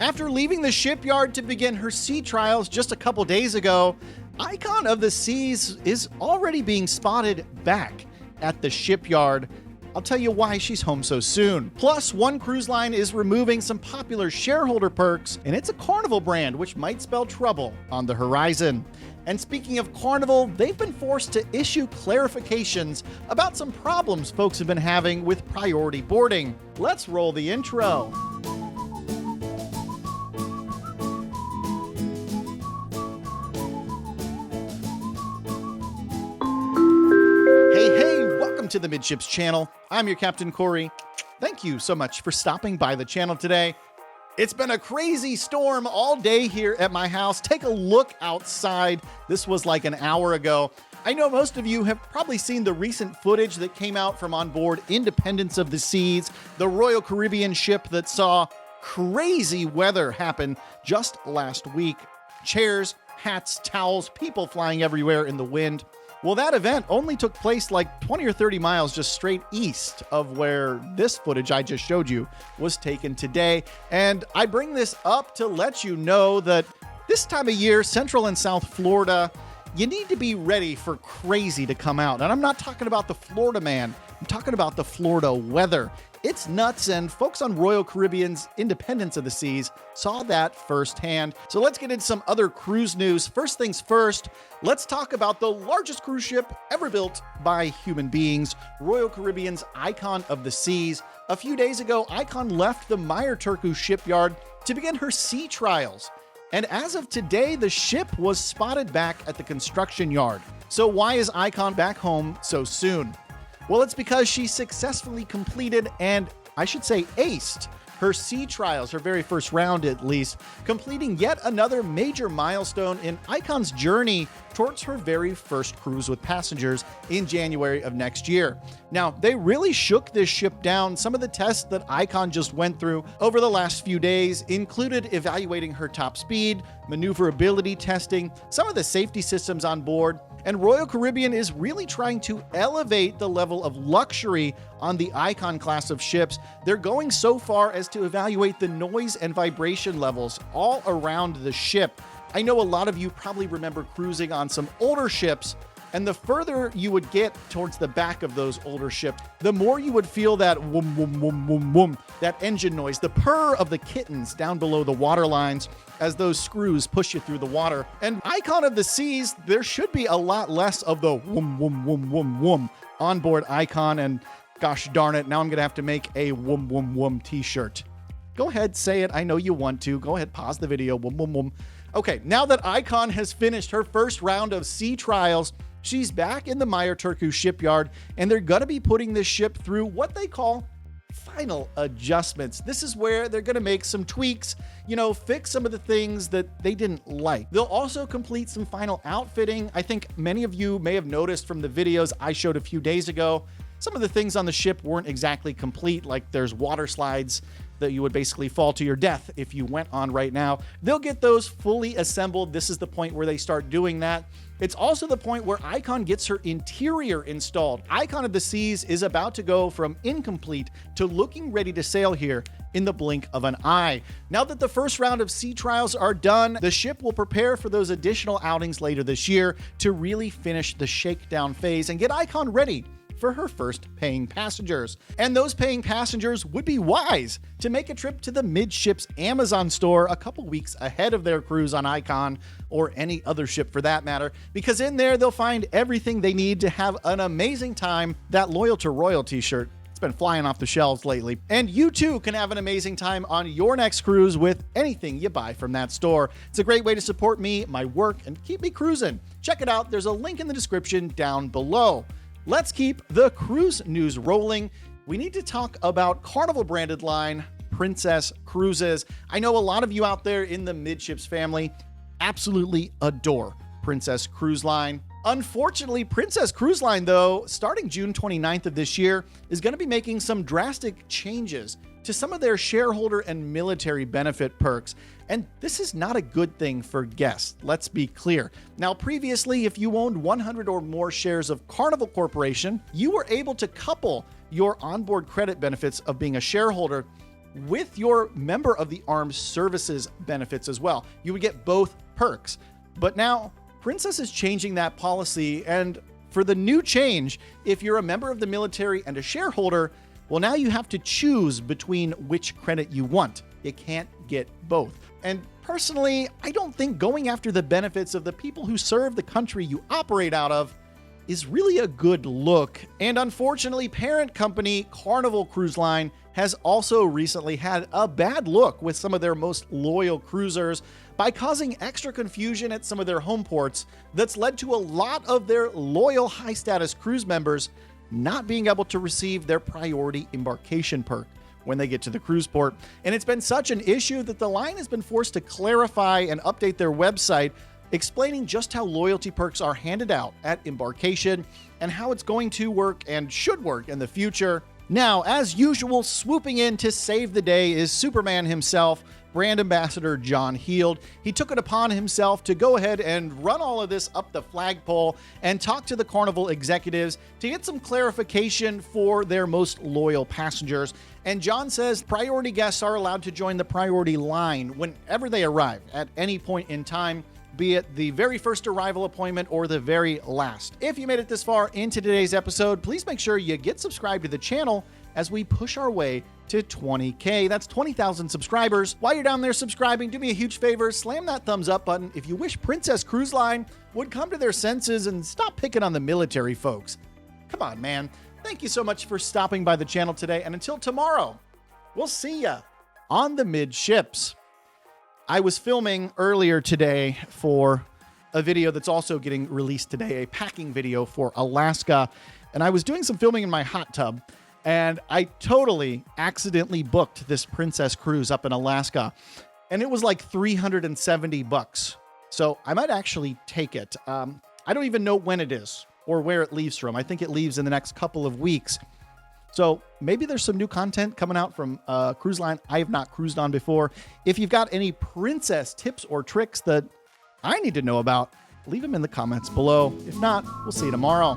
After leaving the shipyard to begin her sea trials just a couple days ago, Icon of the Seas is already being spotted back at the shipyard. I'll tell you why she's home so soon. Plus, one cruise line is removing some popular shareholder perks, and it's a Carnival brand, which might spell trouble on the horizon. And speaking of Carnival, they've been forced to issue clarifications about some problems folks have been having with priority boarding. Let's roll the intro. To the Midships channel. I'm your Captain Corey. Thank you so much for stopping by the channel today. It's been a crazy storm all day here at my house. Take a look outside. This was like an hour ago. I know most of you have probably seen the recent footage that came out from on board Independence of the Seas, the Royal Caribbean ship that saw crazy weather happen just last week. Chairs, hats, towels, people flying everywhere in the wind. Well, that event only took place like 20 or 30 miles just straight east of where this footage I just showed you was taken today. And I bring this up to let you know that this time of year, Central and South Florida, you need to be ready for crazy to come out. And I'm not talking about the Florida man. I'm talking about the Florida weather. It's nuts, and folks on Royal Caribbean's Independence of the Seas saw that firsthand. So let's get into some other cruise news. First things first, let's talk about the largest cruise ship ever built by human beings, Royal Caribbean's Icon of the Seas. A few days ago, Icon left the Meyer shipyard to begin her sea trials. And as of today, the ship was spotted back at the construction yard. So why is Icon back home so soon? Well, it's because she successfully completed, and I should say aced, her sea trials, her very first round at least, completing yet another major milestone in Icon's journey towards her very first cruise with passengers in January of next year. Now, they really shook this ship down. Some of the tests that Icon just went through over the last few days included evaluating her top speed, maneuverability testing, some of the safety systems on board, and Royal Caribbean is really trying to elevate the level of luxury on the Icon class of ships. They're going so far as to evaluate the noise and vibration levels all around the ship. I know a lot of you probably remember cruising on some older ships, and the further you would get towards the back of those older ships, the more you would feel that whoom, whoom, whoom, whoom, whoom, that engine noise, the purr of the kittens down below the water lines as those screws push you through the water. And Icon of the Seas, there should be a lot less of the whoom, whoom, whoom, whoom, whoom on board Icon. And gosh darn it, now I'm going to have to make a whoom, whoom, whoom t-shirt. Go ahead, say it. I know you want to. Go ahead, pause the video. Whoom, whoom, whoom. Okay, now that Icon has finished her first round of sea trials, she's back in the Meyer shipyard, and they're going to be putting this ship through what they call final adjustments. This is where they're going to make some tweaks, fix some of the things that they didn't like. They'll also complete some final outfitting. I think many of you may have noticed from the videos I showed a few days ago, some of the things on the ship weren't exactly complete, like there's water slides that you would basically fall to your death if you went on right now. They'll get those fully assembled. This is the point where they start doing that. It's also the point where Icon gets her interior installed. Icon of the Seas is about to go from incomplete to looking ready to sail here in the blink of an eye. Now that the first round of sea trials are done, the ship will prepare for those additional outings later this year to really finish the shakedown phase and get Icon ready for her first paying passengers. And those paying passengers would be wise to make a trip to the Midships Amazon store a couple weeks ahead of their cruise on Icon, or any other ship for that matter, because in there they'll find everything they need to have an amazing time. That Loyal to Royal t-shirt, it's been flying off the shelves lately. And you too can have an amazing time on your next cruise with anything you buy from that store. It's a great way to support me, my work, and keep me cruising. Check it out. There's a link in the description down below. Let's keep the cruise news rolling. We need to talk about Carnival branded line, Princess Cruises. I know a lot of you out there in the Midships family absolutely adore Princess Cruise Line. Unfortunately, Princess Cruise Line, though, starting June 29th of this year, is going to be making some drastic changes to some of their shareholder and military benefit perks. And this is not a good thing for guests, let's be clear. Now, previously, if you owned 100 or more shares of Carnival Corporation, you were able to couple your onboard credit benefits of being a shareholder with your member of the armed services benefits as well. You would get both perks. But now Princess is changing that policy, and for the new change, if you're a member of the military and a shareholder, well, now you have to choose between which credit you want. You can't get both. And personally, I don't think going after the benefits of the people who serve the country you operate out of is really a good look. And unfortunately, parent company Carnival Cruise Line has also recently had a bad look with some of their most loyal cruisers by causing extra confusion at some of their home ports that's led to a lot of their loyal high-status cruise members not being able to receive their priority embarkation perk when they get to the cruise port. And it's been such an issue that the line has been forced to clarify and update their website, explaining just how loyalty perks are handed out at embarkation and how it's going to work and should work in the future. Now, as usual, swooping in to save the day is Superman himself, brand ambassador John Heald. He took it upon himself to go ahead and run all of this up the flagpole and talk to the Carnival executives to get some clarification for their most loyal passengers. And John says priority guests are allowed to join the priority line whenever they arrive at any point in time, be it the very first arrival appointment or the very last. If you made it this far into today's episode, please make sure you get subscribed to the channel as we push our way to 20K. That's 20,000 subscribers. While you're down there subscribing, do me a huge favor, slam that thumbs up button if you wish Princess Cruise Line would come to their senses and stop picking on the military folks. Come on, man. Thank you so much for stopping by the channel today, and until tomorrow, we'll see ya on the Midships. I was filming earlier today for a video that's also getting released today, a packing video for Alaska, and I was doing some filming in my hot tub, and I totally accidentally booked this Princess cruise up in Alaska, and it was like $370. So I might actually take it. I don't even know when it is or where it leaves from. I think it leaves in the next couple of weeks. So maybe there's some new content coming out from a cruise line I have not cruised on before. If you've got any Princess tips or tricks that I need to know about, leave them in the comments below. If not, we'll see you tomorrow.